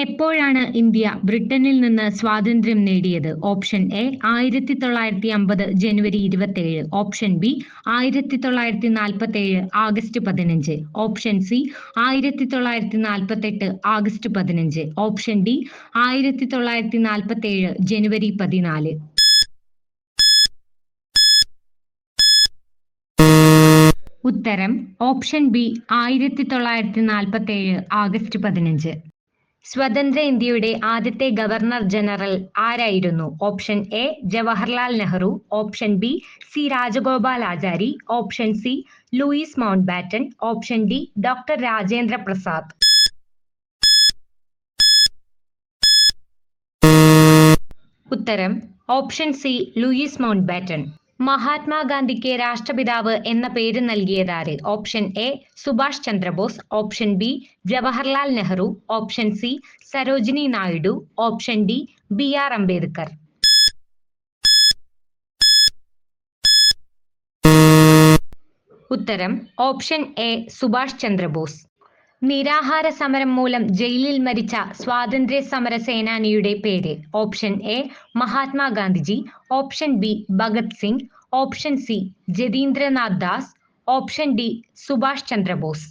എപ്പോഴാണ് ഇന്ത്യ ബ്രിട്ടനിൽ നിന്ന് സ്വാതന്ത്ര്യം നേടിയത്? Option A 1950 January 27, option B 1947 August 15, option C 1948 August 15, option D 1947 ജനുവരി 14. ഉത്തരം ഓപ്ഷൻ ബി 1947 ആഗസ്റ്റ് 15. സ്വതന്ത്ര ഇന്ത്യയുടെ ആദ്യത്തെ ഗവർണർ ജനറൽ ആരായിരുന്നു? Option A Jawaharlal Nehru, option B C Rajagopalachari, option C Louis Mountbatten, option D doctor Rajendra Prasad. ഉത്തരം option C Louis Mountbatten. മഹാത്മാഗാന്ധിക്ക് രാഷ്ട്രപിതാവ് എന്ന പേര് നൽകിയതാര്? Option A Subhash Chandrabose, option B Jawaharlal Nehru, option C Sarojini Naidu, option D BR Ambedkar. ഉത്തരം ഓപ്ഷൻ എ സുഭാഷ് ചന്ദ്രബോസ്. നിരാഹാര സമരം മൂലം ജയിലിൽ മരിച്ച സ്വാതന്ത്ര്യ സമര സേനാനിയുടെ പേര്? Option A Mahatma Gandhiji, option B Bhagat Singh, option C Jatindranath Das, option D Subhash Chandrabose.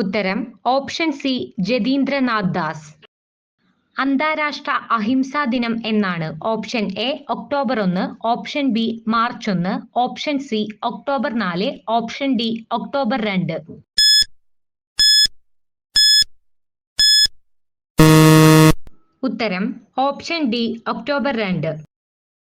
ഉത്തരം ഓപ്ഷൻ സി ജതീന്ദ്രനാഥ് ദാസ്. അന്താരാഷ്ട്ര അഹിംസാ ദിനം എന്നാണ്? Option A October 1, option B March 1, option C October 4, option D October 2. ഉത്തരം ഓപ്ഷൻ ഡി ഒക്ടോബർ 2.